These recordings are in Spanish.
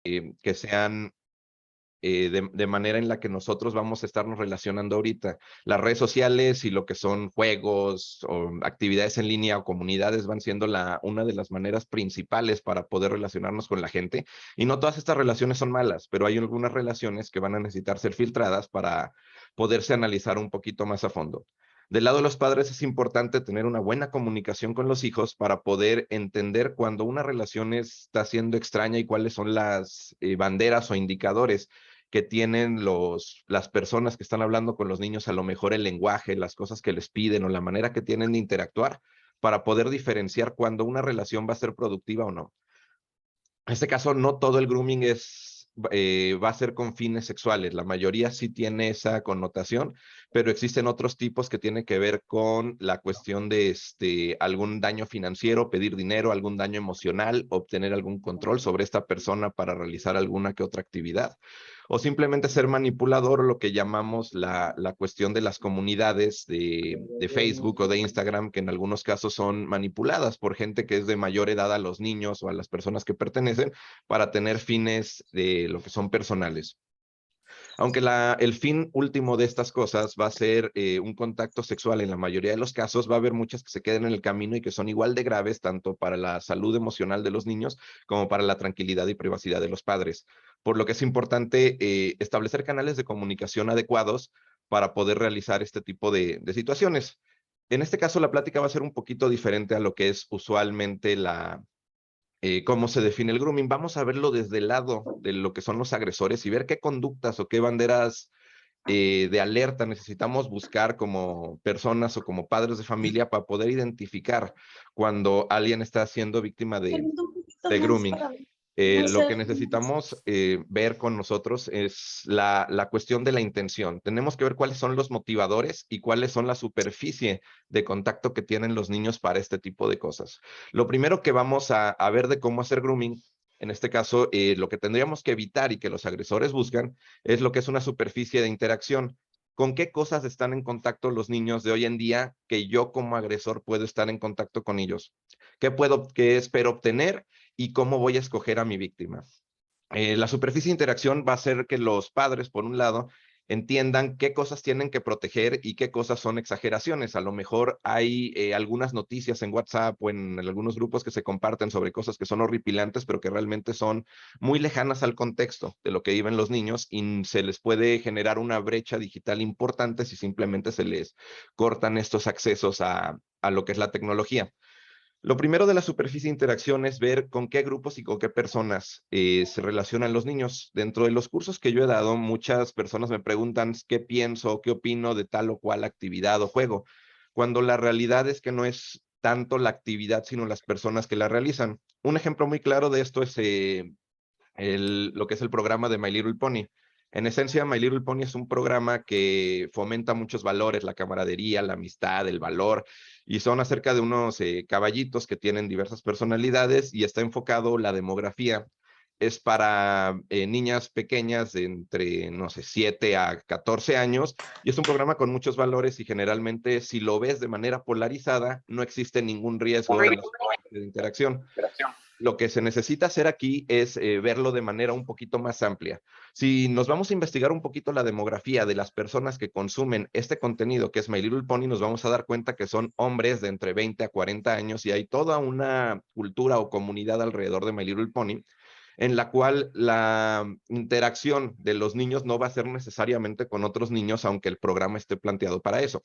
que sean de manera en la que nosotros vamos a estarnos relacionando ahorita. Las redes sociales y lo que son juegos o actividades en línea o comunidades van siendo una de las maneras principales para poder relacionarnos con la gente. Y no todas estas relaciones son malas, pero hay algunas relaciones que van a necesitar ser filtradas para poderse analizar un poquito más a fondo. Del lado de los padres es importante tener una buena comunicación con los hijos para poder entender cuando una relación está siendo extraña y cuáles son las banderas o indicadores que tienen las personas que están hablando con los niños, a lo mejor el lenguaje, las cosas que les piden o la manera que tienen de interactuar para poder diferenciar cuando una relación va a ser productiva o no. En este caso, no todo el grooming va a ser con fines sexuales. La mayoría sí tiene esa connotación, pero existen otros tipos que tienen que ver con la cuestión de algún daño financiero, pedir dinero, algún daño emocional, obtener algún control sobre esta persona para realizar alguna que otra actividad, o simplemente ser manipulador, lo que llamamos la cuestión de las comunidades de Facebook o de Instagram, que en algunos casos son manipuladas por gente que es de mayor edad a los niños o a las personas que pertenecen para tener fines de lo que son personales. Aunque el fin último de estas cosas va a ser un contacto sexual en la mayoría de los casos, va a haber muchas que se queden en el camino y que son igual de graves tanto para la salud emocional de los niños como para la tranquilidad y privacidad de los padres. Por lo que es importante establecer canales de comunicación adecuados para poder realizar este tipo de situaciones. En este caso, la plática va a ser un poquito diferente a lo que es usualmente cómo se define el grooming. Vamos a verlo desde el lado de lo que son los agresores y ver qué conductas o qué banderas de alerta necesitamos buscar como personas o como padres de familia para poder identificar cuando alguien está siendo víctima Saliendo un poquito de más grooming. para ver. No Lo sé. que necesitamos ver con nosotros es la cuestión de la intención. Tenemos que ver cuáles son los motivadores y cuáles son la superficie de contacto que tienen los niños para este tipo de cosas. Lo primero que vamos a ver de cómo hacer grooming, en este caso, lo que tendríamos que evitar y que los agresores buscan es lo que es una superficie de interacción. ¿Con qué cosas están en contacto los niños de hoy en día que yo como agresor puedo estar en contacto con ellos? ¿Qué espero obtener? ¿Y cómo voy a escoger a mi víctima? La superficie de interacción va a ser que los padres, por un lado, entiendan qué cosas tienen que proteger y qué cosas son exageraciones. A lo mejor hay algunas noticias en WhatsApp o en algunos grupos que se comparten sobre cosas que son horripilantes, pero que realmente son muy lejanas al contexto de lo que viven los niños y se les puede generar una brecha digital importante si simplemente se les cortan estos accesos a lo que es la tecnología. Lo primero de la superficie de interacción es ver con qué grupos y con qué personas se relacionan los niños. Dentro de los cursos que yo he dado, muchas personas me preguntan qué pienso, qué opino de tal o cual actividad o juego, cuando la realidad es que no es tanto la actividad, sino las personas que la realizan. Un ejemplo muy claro de esto es lo que es el programa de My Little Pony. En esencia, My Little Pony es un programa que fomenta muchos valores, la camaradería, la amistad, el valor, y son acerca de unos caballitos que tienen diversas personalidades y está enfocado la demografía. Es para niñas pequeñas de entre, no sé, 7 a 14 años y es un programa con muchos valores y generalmente si lo ves de manera polarizada, no existe ningún riesgo en la de interacción. Lo que se necesita hacer aquí es verlo de manera un poquito más amplia. Si nos vamos a investigar un poquito la demografía de las personas que consumen este contenido, que es My Little Pony, nos vamos a dar cuenta que son hombres de entre 20 a 40 años y hay toda una cultura o comunidad alrededor de My Little Pony en la cual la interacción de los niños no va a ser necesariamente con otros niños, aunque el programa esté planteado para eso.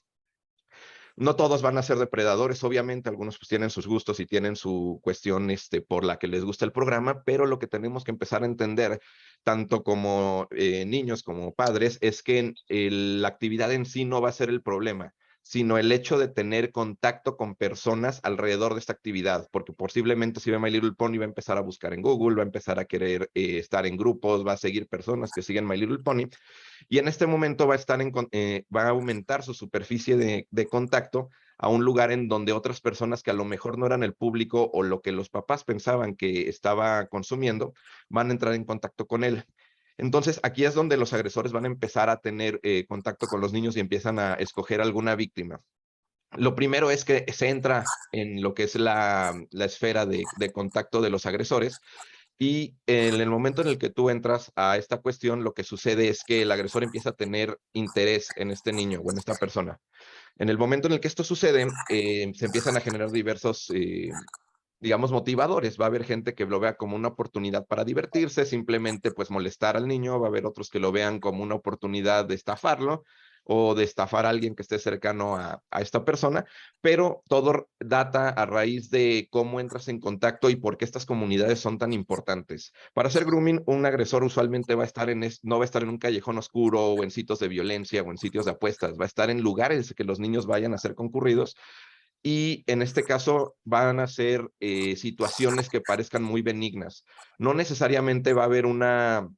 No todos van a ser depredadores, obviamente, algunos pues tienen sus gustos y tienen su cuestión por la que les gusta el programa, pero lo que tenemos que empezar a entender, tanto como niños como padres, es que la actividad en sí no va a ser el problema, sino el hecho de tener contacto con personas alrededor de esta actividad, porque posiblemente si ve My Little Pony va a empezar a buscar en Google, va a empezar a querer estar en grupos, va a seguir personas que siguen My Little Pony, y en este momento va a aumentar su superficie de contacto a un lugar en donde otras personas que a lo mejor no eran el público o lo que los papás pensaban que estaba consumiendo, van a entrar en contacto con él. Entonces, aquí es donde los agresores van a empezar a tener contacto con los niños y empiezan a escoger alguna víctima. Lo primero es que se entra en lo que es la esfera de contacto de los agresores Y en el momento en el que tú entras a esta cuestión, lo que sucede es que el agresor empieza a tener interés en este niño o en esta persona. En el momento en el que esto sucede, se empiezan a generar diversos, digamos, motivadores. Va a haber gente que lo vea como una oportunidad para divertirse, simplemente pues molestar al niño. Va a haber otros que lo vean como una oportunidad de estafarlo o de estafar a alguien que esté cercano a esta persona, pero todo data a raíz de cómo entras en contacto y por qué estas comunidades son tan importantes. Para hacer grooming, un agresor usualmente va a estar no va a estar en un callejón oscuro o en sitios de violencia o en sitios de apuestas, va a estar en lugares que los niños vayan a ser concurridos y en este caso van a ser situaciones que parezcan muy benignas. No necesariamente va a haber una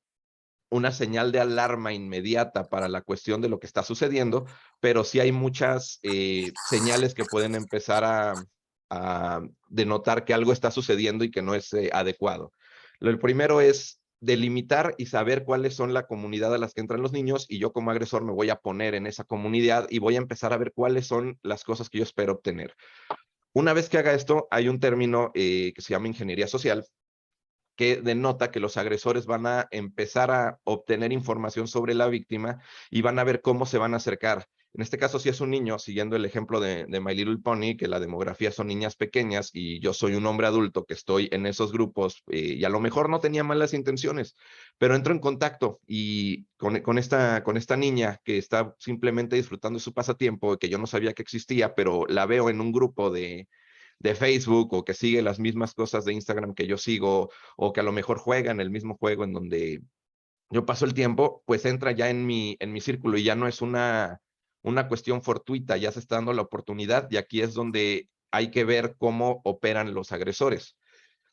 señal de alarma inmediata para la cuestión de lo que está sucediendo, pero sí hay muchas señales que pueden empezar a denotar que algo está sucediendo y que no es adecuado. El primero es delimitar y saber cuáles son la comunidad a las que entran los niños y yo como agresor me voy a poner en esa comunidad y voy a empezar a ver cuáles son las cosas que yo espero obtener. Una vez que haga esto, hay un término que se llama ingeniería social, que denota que los agresores van a empezar a obtener información sobre la víctima y van a ver cómo se van a acercar. En este caso, si es un niño, siguiendo el ejemplo de My Little Pony, que la demografía son niñas pequeñas y yo soy un hombre adulto que estoy en esos grupos y a lo mejor no tenía malas intenciones, pero entro en contacto y con esta niña que está simplemente disfrutando de su pasatiempo, que yo no sabía que existía, pero la veo en un grupo de Facebook o que sigue las mismas cosas de Instagram que yo sigo o que a lo mejor juega en el mismo juego en donde yo paso el tiempo, pues entra ya en mi círculo y ya no es una cuestión fortuita, ya se está dando la oportunidad y aquí es donde hay que ver cómo operan los agresores.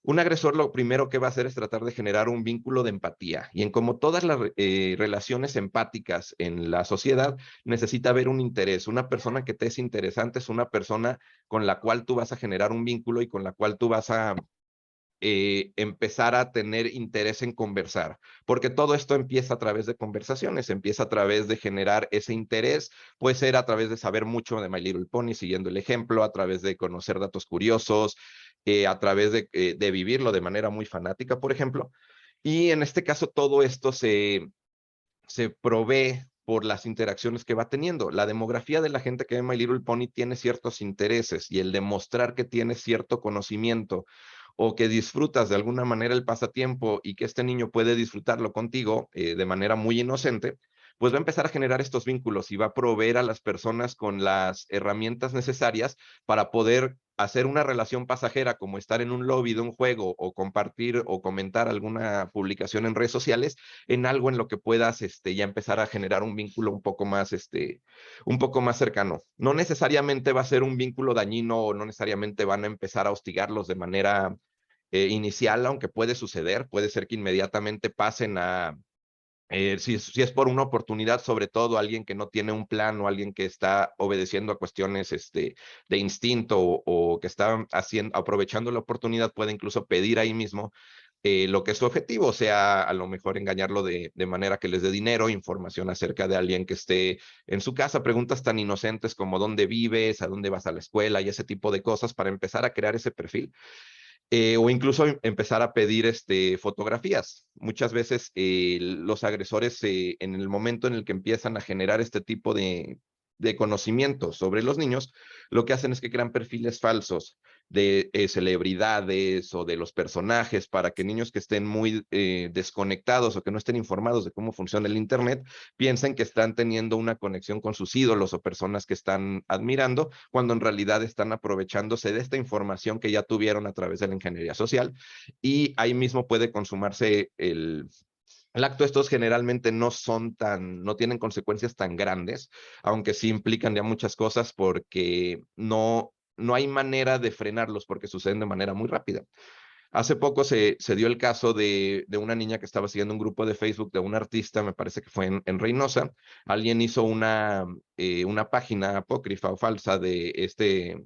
Un agresor lo primero que va a hacer es tratar de generar un vínculo de empatía y en como todas las relaciones empáticas en la sociedad necesita haber un interés. Una persona que te es interesante es una persona con la cual tú vas a generar un vínculo y con la cual tú vas a empezar a tener interés en conversar, porque todo esto empieza a través de conversaciones, empieza a través de generar ese interés, puede ser a través de saber mucho de My Little Pony, siguiendo el ejemplo, a través de conocer datos curiosos, a través de vivirlo de manera muy fanática, por ejemplo. Y en este caso todo esto se provee por las interacciones que va teniendo. La demografía de la gente que ve My Little Pony tiene ciertos intereses y el demostrar que tiene cierto conocimiento o que disfrutas de alguna manera el pasatiempo y que este niño puede disfrutarlo contigo de manera muy inocente, pues va a empezar a generar estos vínculos y va a proveer a las personas con las herramientas necesarias para poder hacer una relación pasajera, como estar en un lobby de un juego o compartir o comentar alguna publicación en redes sociales, en algo en lo que puedas ya empezar a generar un vínculo un poco más cercano. No necesariamente va a ser un vínculo dañino o no necesariamente van a empezar a hostigarlos de manera inicial, aunque puede suceder, puede ser que inmediatamente pasen si es por una oportunidad, sobre todo alguien que no tiene un plan o alguien que está obedeciendo a cuestiones de instinto o que está aprovechando la oportunidad, puede incluso pedir ahí mismo lo que es su objetivo, o sea, a lo mejor engañarlo de manera que les dé dinero, información acerca de alguien que esté en su casa, preguntas tan inocentes como dónde vives, a dónde vas a la escuela y ese tipo de cosas para empezar a crear ese perfil o incluso empezar a pedir fotografías. Muchas veces los agresores en el momento en el que empiezan a generar este tipo de conocimiento sobre los niños, lo que hacen es que crean perfiles falsos de celebridades o de los personajes para que niños que estén muy desconectados o que no estén informados de cómo funciona el Internet piensen que están teniendo una conexión con sus ídolos o personas que están admirando, cuando en realidad están aprovechándose de esta información que ya tuvieron a través de la ingeniería social y ahí mismo puede consumarse el acto. Estos generalmente no tienen consecuencias tan grandes, aunque sí implican ya muchas cosas porque no hay manera de frenarlos porque suceden de manera muy rápida. Hace poco se dio el caso de una niña que estaba siguiendo un grupo de Facebook de un artista, me parece que fue en Reynosa. Alguien hizo una página apócrifa o falsa de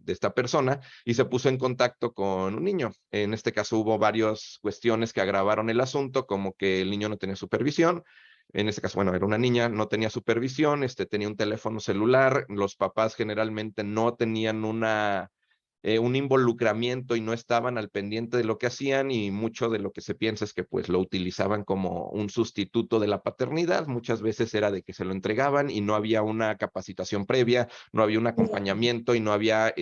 esta persona y se puso en contacto con un niño. En este caso hubo varias cuestiones que agravaron el asunto, como que el niño no tenía supervisión. En este caso, bueno, era una niña, no tenía supervisión, tenía un teléfono celular, los papás generalmente no tenían un involucramiento y no estaban al pendiente de lo que hacían, y mucho de lo que se piensa es que pues lo utilizaban como un sustituto de la paternidad. Muchas veces era de que se lo entregaban y no había una capacitación previa, no había un acompañamiento y no había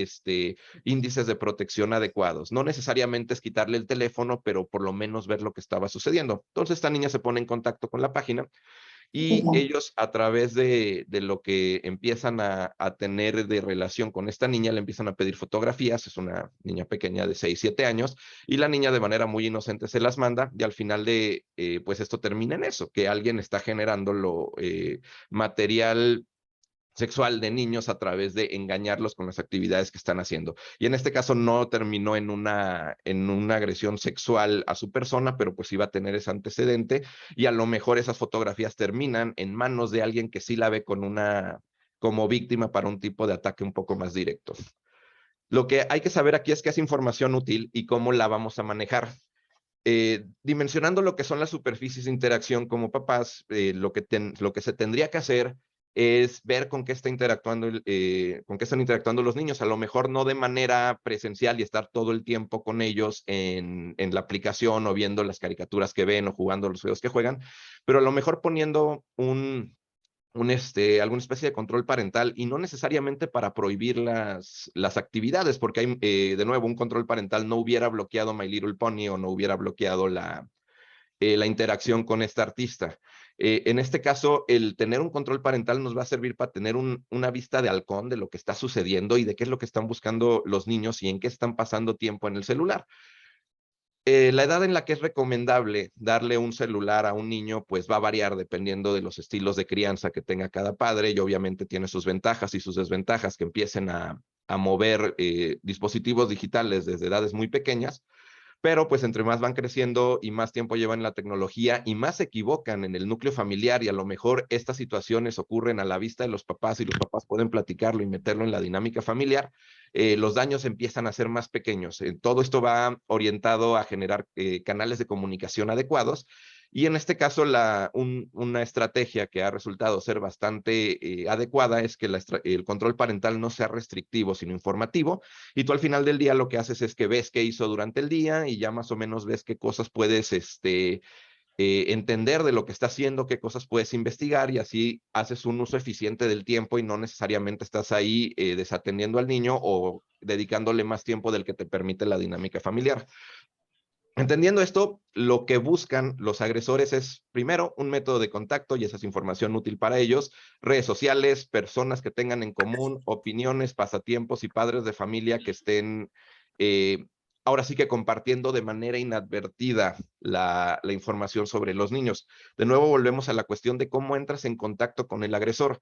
índices de protección adecuados. No necesariamente es quitarle el teléfono, pero por lo menos ver lo que estaba sucediendo. Entonces esta niña se pone en contacto con la página y ellos, a través de lo que empiezan a tener de relación con esta niña, le empiezan a pedir fotografías. Es una niña pequeña de 6, 7 años, y la niña de manera muy inocente se las manda, y al final pues esto termina en eso, que alguien está generando material sexual de niños a través de engañarlos con las actividades que están haciendo. Y en este caso no terminó en una agresión sexual a su persona, pero pues iba a tener ese antecedente, y a lo mejor esas fotografías terminan en manos de alguien que sí la ve como víctima para un tipo de ataque un poco más directo. Lo que hay que saber aquí es que es información útil y cómo la vamos a manejar. Dimensionando lo que son las superficies de interacción como papás, lo que se tendría que hacer es ver con qué con qué están interactuando los niños. A lo mejor no de manera presencial y estar todo el tiempo con ellos en la aplicación, o viendo las caricaturas que ven, o jugando los juegos que juegan, pero a lo mejor poniendo alguna especie de control parental, y no necesariamente para prohibir las actividades, porque hay, de nuevo, un control parental no hubiera bloqueado My Little Pony, o no hubiera bloqueado la interacción con esta artista. En este caso, el tener un control parental nos va a servir para tener una vista de halcón de lo que está sucediendo y de qué es lo que están buscando los niños y en qué están pasando tiempo en el celular. La edad en la que es recomendable darle un celular a un niño, pues va a variar dependiendo de los estilos de crianza que tenga cada padre, y obviamente tiene sus ventajas y sus desventajas que empiecen a mover dispositivos digitales desde edades muy pequeñas. Pero pues entre más van creciendo y más tiempo llevan en la tecnología y más se equivocan en el núcleo familiar, y a lo mejor estas situaciones ocurren a la vista de los papás y los papás pueden platicarlo y meterlo en la dinámica familiar, los daños empiezan a ser más pequeños. Todo esto va orientado a generar canales de comunicación adecuados, y en este caso una estrategia que ha resultado ser bastante adecuada es que el control parental no sea restrictivo, sino informativo, y tú al final del día lo que haces es que ves qué hizo durante el día, y ya más o menos ves qué cosas puedes entender de lo que está haciendo, qué cosas puedes investigar, y así haces un uso eficiente del tiempo y no necesariamente estás ahí desatendiendo al niño o dedicándole más tiempo del que te permite la dinámica familiar. Entendiendo esto, lo que buscan los agresores es, primero, un método de contacto, y esa es información útil para ellos: redes sociales, personas que tengan en común, opiniones, pasatiempos y padres de familia que estén, eh, ahora sí que compartiendo de manera inadvertida la información sobre los niños. De nuevo, volvemos a la cuestión de cómo entras en contacto con el agresor.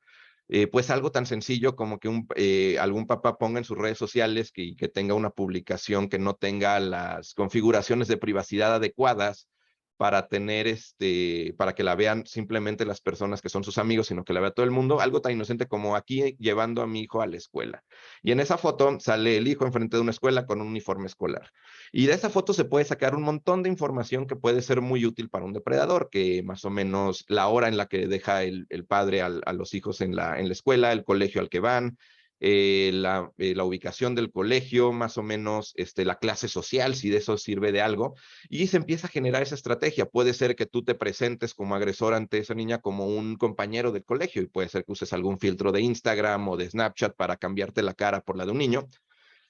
Pues algo tan sencillo como que algún papá ponga en sus redes sociales que tenga una publicación que no tenga las configuraciones de privacidad adecuadas para para que la vean simplemente las personas que son sus amigos, sino que la vea todo el mundo. Algo tan inocente como: aquí llevando a mi hijo a la escuela. Y en esa foto sale el hijo enfrente de una escuela con un uniforme escolar. Y de esa foto se puede sacar un montón de información que puede ser muy útil para un depredador, que más o menos la hora en la que deja el padre a los hijos en la escuela, el colegio al que van, la ubicación del colegio, más o menos la clase social, si de eso sirve de algo, y se empieza a generar esa estrategia. Puede ser que tú te presentes como agresor ante esa niña como un compañero del colegio, y puede ser que uses algún filtro de Instagram o de Snapchat para cambiarte la cara por la de un niño,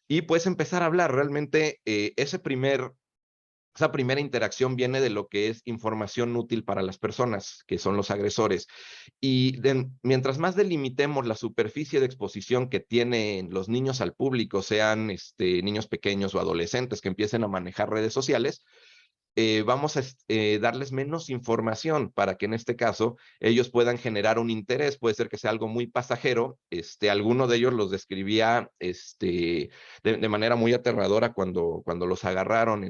y puedes empezar a hablar. Realmente esa primera interacción viene de lo que es información útil para las personas, que son los agresores. Y mientras más delimitemos la superficie de exposición que tienen los niños al público, sean niños pequeños o adolescentes que empiecen a manejar redes sociales, vamos a darles menos información para que en este caso ellos puedan generar un interés. Puede ser que sea algo muy pasajero. Alguno de ellos los describía de manera muy aterradora cuando los agarraron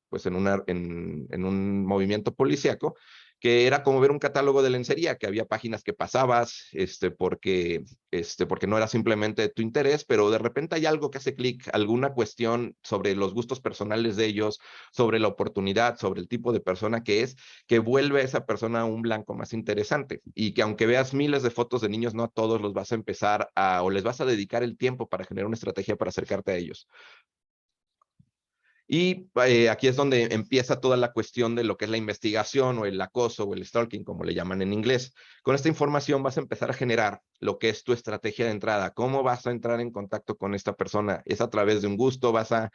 pues en un movimiento policíaco, que era como ver un catálogo de lencería, que había páginas que pasabas, porque no era simplemente de tu interés, pero de repente hay algo que hace clic, alguna cuestión sobre los gustos personales de ellos, sobre la oportunidad, sobre el tipo de persona que es, que vuelve a esa persona un blanco más interesante. Y que aunque veas miles de fotos de niños, no a todos los vas a empezar o les vas a dedicar el tiempo para generar una estrategia para acercarte a ellos. Y aquí es donde empieza toda la cuestión de lo que es la investigación o el acoso o el stalking, como le llaman en inglés. Con esta información vas a empezar a generar lo que es tu estrategia de entrada. ¿Cómo vas a entrar en contacto con esta persona? ¿Es a través de un gusto? ¿Vas a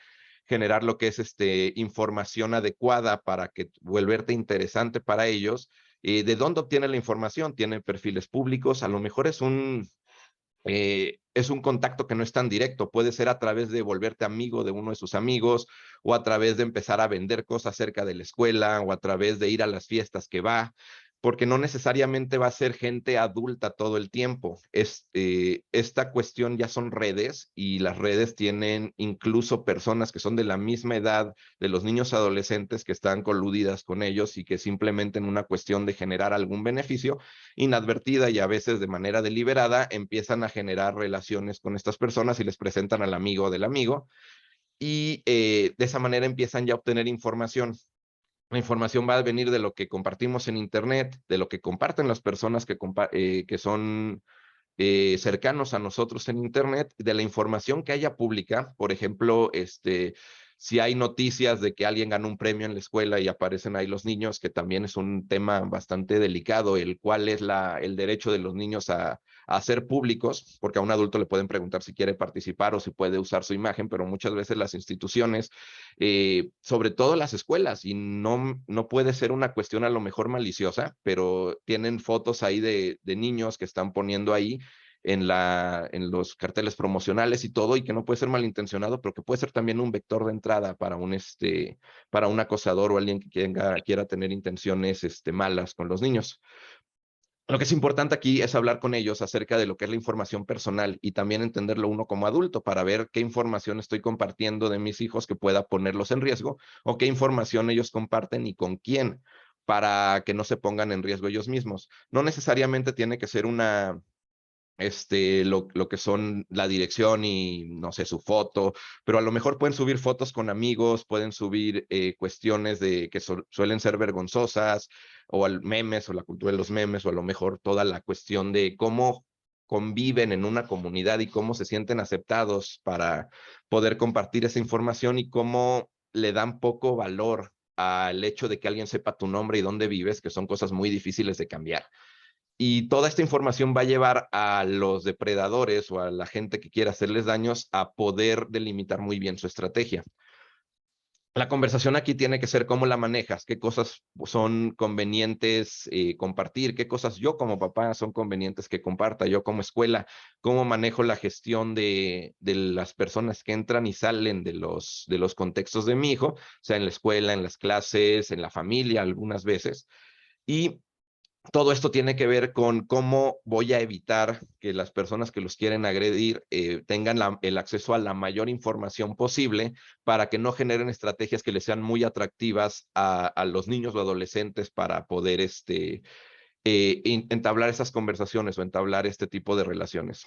generar lo que es información adecuada para que volverte interesante para ellos? ¿De dónde obtiene la información? ¿Tiene perfiles públicos? A lo mejor es un contacto que no es tan directo, puede ser a través de volverte amigo de uno de sus amigos o a través de empezar a vender cosas cerca de la escuela o a través de ir a las fiestas que va, porque no necesariamente va a ser gente adulta todo el tiempo. Esta cuestión ya son redes y las redes tienen incluso personas que son de la misma edad de los niños adolescentes que están coludidas con ellos y que simplemente en una cuestión de generar algún beneficio inadvertida y a veces de manera deliberada empiezan a generar relaciones con estas personas y les presentan al amigo del amigo y de esa manera empiezan ya a obtener información. La información va a venir de lo que compartimos en Internet, de lo que comparten las personas que son cercanos a nosotros en Internet, de la información que haya pública. Por ejemplo, si hay noticias de que alguien ganó un premio en la escuela y aparecen ahí los niños, que también es un tema bastante delicado, el cual es el derecho de los niños a ser públicos, porque a un adulto le pueden preguntar si quiere participar o si puede usar su imagen, pero muchas veces las instituciones, sobre todo las escuelas, y no puede ser una cuestión a lo mejor maliciosa, pero tienen fotos ahí de niños que están poniendo ahí en los carteles promocionales y todo, y que no puede ser malintencionado, pero que puede ser también un vector de entrada para un acosador o alguien que quiera tener intenciones malas con los niños. Lo que es importante aquí es hablar con ellos acerca de lo que es la información personal y también entenderlo uno como adulto para ver qué información estoy compartiendo de mis hijos que pueda ponerlos en riesgo o qué información ellos comparten y con quién para que no se pongan en riesgo ellos mismos. No necesariamente tiene que ser lo que son la dirección y no sé, su foto, pero a lo mejor pueden subir fotos con amigos, pueden subir cuestiones que suelen ser vergonzosas o memes o la cultura de los memes o a lo mejor toda la cuestión de cómo conviven en una comunidad y cómo se sienten aceptados para poder compartir esa información y cómo le dan poco valor al hecho de que alguien sepa tu nombre y dónde vives, que son cosas muy difíciles de cambiar. Y toda esta información va a llevar a los depredadores o a la gente que quiera hacerles daños a poder delimitar muy bien su estrategia. La conversación aquí tiene que ser cómo la manejas, qué cosas son convenientes compartir, qué cosas yo como papá son convenientes que comparta, yo como escuela, cómo manejo la gestión de las personas que entran y salen de los contextos de mi hijo, sea en la escuela, en las clases, en la familia algunas veces. Y todo esto tiene que ver con cómo voy a evitar que las personas que los quieren agredir tengan el acceso a la mayor información posible para que no generen estrategias que les sean muy atractivas a los niños o adolescentes para poder entablar esas conversaciones o entablar este tipo de relaciones.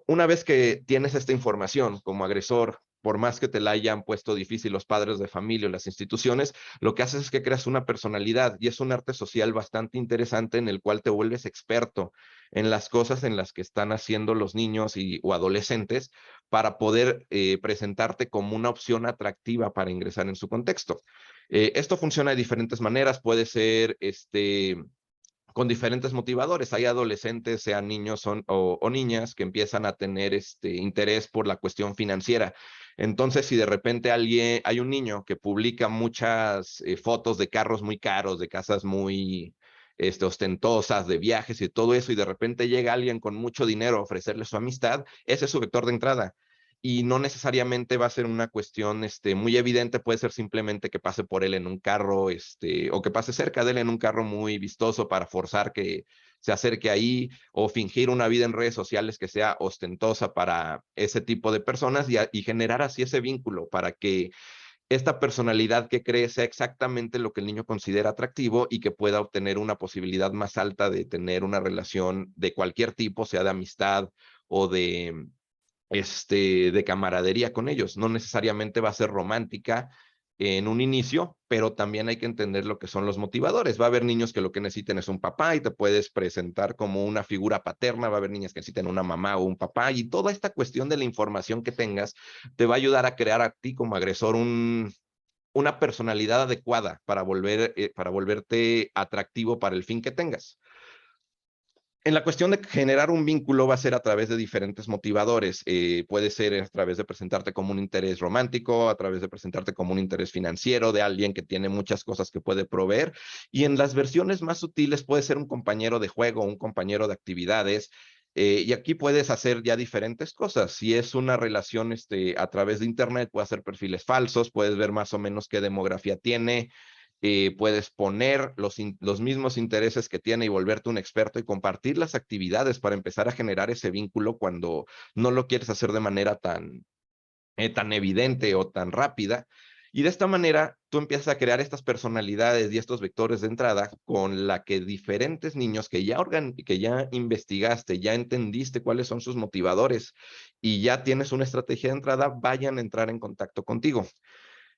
Una vez que tienes esta información como agresor, por más que te la hayan puesto difícil los padres de familia o las instituciones, lo que haces es que creas una personalidad y es un arte social bastante interesante en el cual te vuelves experto en las cosas en las que están haciendo los niños o adolescentes para poder presentarte como una opción atractiva para ingresar en su contexto. Esto funciona de diferentes maneras, puede ser con diferentes motivadores. Hay adolescentes, sean niños o niñas, que empiezan a tener interés por la cuestión financiera. Entonces, si de repente hay un niño que publica muchas fotos de carros muy caros, de casas muy ostentosas, de viajes y todo eso, y de repente llega alguien con mucho dinero a ofrecerle su amistad, ese es su vector de entrada y no necesariamente va a ser una cuestión muy evidente, puede ser simplemente que pase por él en un carro, o que pase cerca de él en un carro muy vistoso para forzar que se acerque ahí, o fingir una vida en redes sociales que sea ostentosa para ese tipo de personas y generar así ese vínculo para que esta personalidad que cree sea exactamente lo que el niño considera atractivo y que pueda obtener una posibilidad más alta de tener una relación de cualquier tipo, sea de amistad o de camaradería con ellos. No necesariamente va a ser romántica en un inicio, pero también hay que entender lo que son los motivadores. Va a haber niños que lo que necesiten es un papá y te puedes presentar como una figura paterna, va a haber niñas que necesiten una mamá o un papá, y toda esta cuestión de la información que tengas te va a ayudar a crear a ti como agresor una personalidad adecuada para volverte atractivo para el fin que tengas. En la cuestión de generar un vínculo va a ser a través de diferentes motivadores. Puede ser a través de presentarte como un interés romántico, a través de presentarte como un interés financiero de alguien que tiene muchas cosas que puede proveer. Y en las versiones más sutiles puede ser un compañero de juego, un compañero de actividades. Y aquí puedes hacer ya diferentes cosas. Si es una relación a través de Internet, puedes hacer perfiles falsos, puedes ver más o menos qué demografía tiene, puedes poner los mismos intereses que tiene y volverte un experto y compartir las actividades para empezar a generar ese vínculo cuando no lo quieres hacer de manera tan evidente o tan rápida. Y de esta manera tú empiezas a crear estas personalidades y estos vectores de entrada con la que diferentes niños que ya investigaste, ya entendiste cuáles son sus motivadores y ya tienes una estrategia de entrada, vayan a entrar en contacto contigo.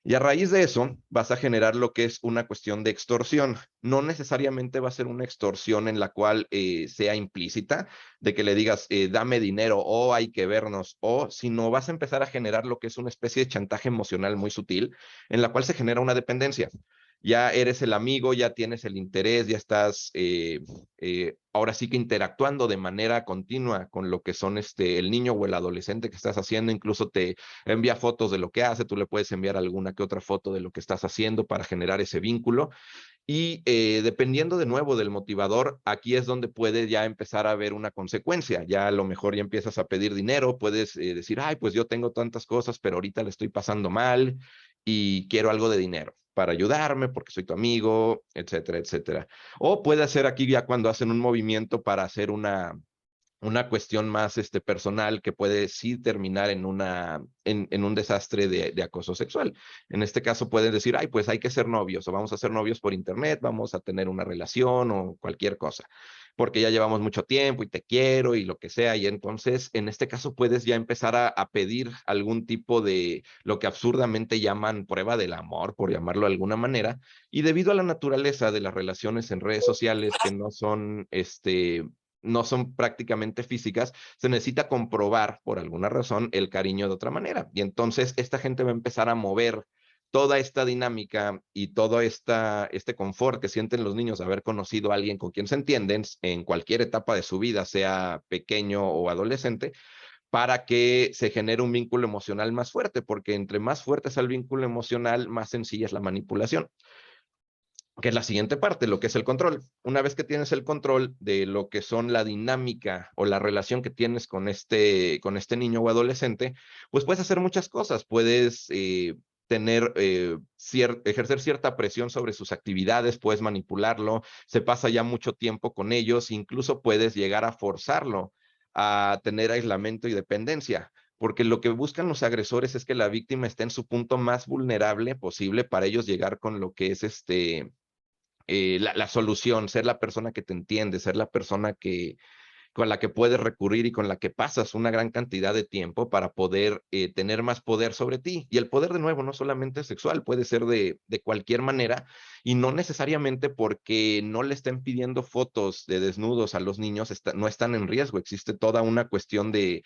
Y a raíz de eso vas a generar lo que es una cuestión de extorsión. No necesariamente va a ser una extorsión en la cual sea implícita, de que le digas, dame dinero o hay que vernos, o sino vas a empezar a generar lo que es una especie de chantaje emocional muy sutil, en la cual se genera una dependencia. Ya eres el amigo, ya tienes el interés, ya estás ahora sí que interactuando de manera continua con lo que son el niño o el adolescente que estás haciendo, incluso te envía fotos de lo que hace, tú le puedes enviar alguna que otra foto de lo que estás haciendo para generar ese vínculo. Y dependiendo de nuevo del motivador, aquí es donde puede ya empezar a haber una consecuencia. Ya a lo mejor ya empiezas a pedir dinero, puedes decir, ay, pues yo tengo tantas cosas, pero ahorita le estoy pasando mal y quiero algo de dinero para ayudarme porque soy tu amigo, etcétera, etcétera. O puede ser aquí ya cuando hacen un movimiento para hacer una cuestión más personal que puede sí terminar en un desastre de acoso sexual. En este caso pueden decir, ay, pues hay que ser novios o vamos a ser novios por internet, vamos a tener una relación o cualquier cosa, porque ya llevamos mucho tiempo y te quiero y lo que sea. Y entonces, en este caso, puedes ya empezar a pedir algún tipo de lo que absurdamente llaman prueba del amor, por llamarlo de alguna manera. Y debido a la naturaleza de las relaciones en redes sociales que no son prácticamente físicas, se necesita comprobar por alguna razón el cariño de otra manera. Y entonces esta gente va a empezar a mover toda esta dinámica y todo este confort que sienten los niños de haber conocido a alguien con quien se entienden en cualquier etapa de su vida, sea pequeño o adolescente, para que se genere un vínculo emocional más fuerte, porque entre más fuerte es el vínculo emocional, más sencilla es la manipulación, que es la siguiente parte, lo que es el control. Una vez que tienes el control de lo que son la dinámica o la relación que tienes con este niño o adolescente, pues puedes hacer muchas cosas. Puedes ejercer cierta presión sobre sus actividades, puedes manipularlo, se pasa ya mucho tiempo con ellos, incluso puedes llegar a forzarlo a tener aislamiento y dependencia, porque lo que buscan los agresores es que la víctima esté en su punto más vulnerable posible para ellos llegar con lo que es la solución, ser la persona que te entiende, ser la persona con la que puedes recurrir y con la que pasas una gran cantidad de tiempo para poder tener más poder sobre ti. Y el poder, de nuevo, no solamente sexual, puede ser de cualquier manera y no necesariamente porque no le estén pidiendo fotos de desnudos a los niños, no están en riesgo. Existe toda una cuestión de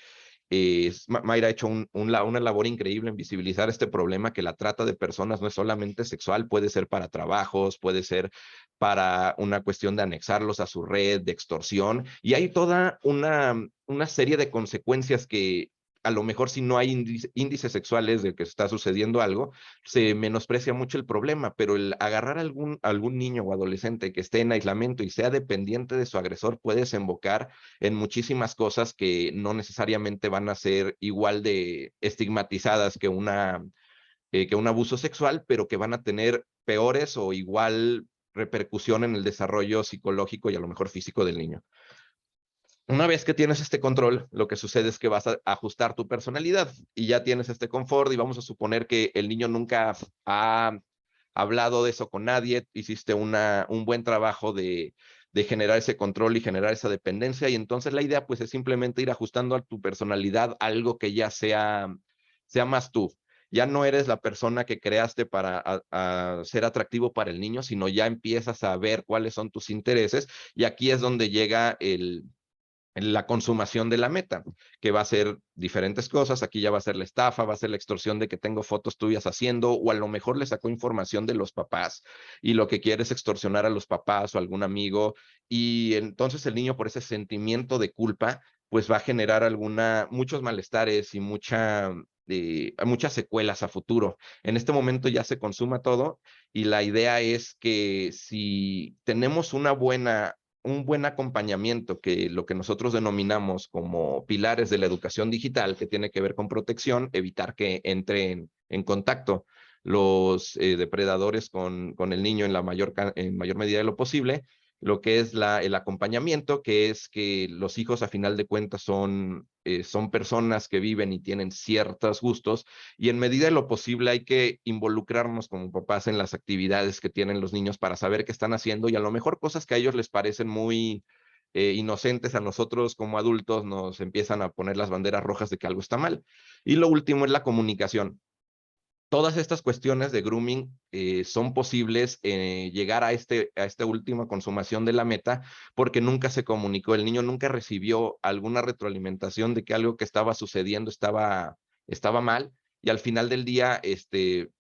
Mayra ha hecho una labor increíble en visibilizar este problema, que la trata de personas no es solamente sexual, puede ser para trabajos, puede ser para una cuestión de anexarlos a su red, de extorsión, y hay toda una serie de consecuencias que a lo mejor si no hay índices sexuales de que está sucediendo algo, se menosprecia mucho el problema, pero el agarrar a algún niño o adolescente que esté en aislamiento y sea dependiente de su agresor puede desembocar en muchísimas cosas que no necesariamente van a ser igual de estigmatizadas que un abuso sexual, pero que van a tener peores o igual repercusión en el desarrollo psicológico y a lo mejor físico del niño. Una vez que tienes este control, lo que sucede es que vas a ajustar tu personalidad y ya tienes este confort y vamos a suponer que el niño nunca ha hablado de eso con nadie, hiciste un buen trabajo de generar ese control y generar esa dependencia y entonces la idea pues es simplemente ir ajustando a tu personalidad algo que ya sea más tú. Ya no eres la persona que creaste para a ser atractivo para el niño, sino ya empiezas a ver cuáles son tus intereses y aquí es donde llega la consumación de la meta, que va a ser diferentes cosas. Aquí ya va a ser la estafa, va a ser la extorsión de que tengo fotos tuyas haciendo, o a lo mejor le sacó información de los papás y lo que quiere es extorsionar a los papás o a algún amigo. Y entonces el niño por ese sentimiento de culpa, pues va a generar muchos malestares y muchas secuelas a futuro. En este momento ya se consuma todo y la idea es que si tenemos un buen acompañamiento, que lo que nosotros denominamos como pilares de la educación digital, que tiene que ver con protección, evitar que entren en contacto los depredadores con el niño en mayor medida de lo posible, lo que es el acompañamiento, que es que los hijos a final de cuentas son personas que viven y tienen ciertos gustos y en medida de lo posible hay que involucrarnos como papás en las actividades que tienen los niños para saber qué están haciendo y a lo mejor cosas que a ellos les parecen muy inocentes, a nosotros como adultos nos empiezan a poner las banderas rojas de que algo está mal. Y lo último es la comunicación. Todas estas cuestiones de grooming son posibles llegar a esta última consumación de la meta porque nunca se comunicó, el niño nunca recibió alguna retroalimentación de que algo que estaba sucediendo estaba mal y al final del día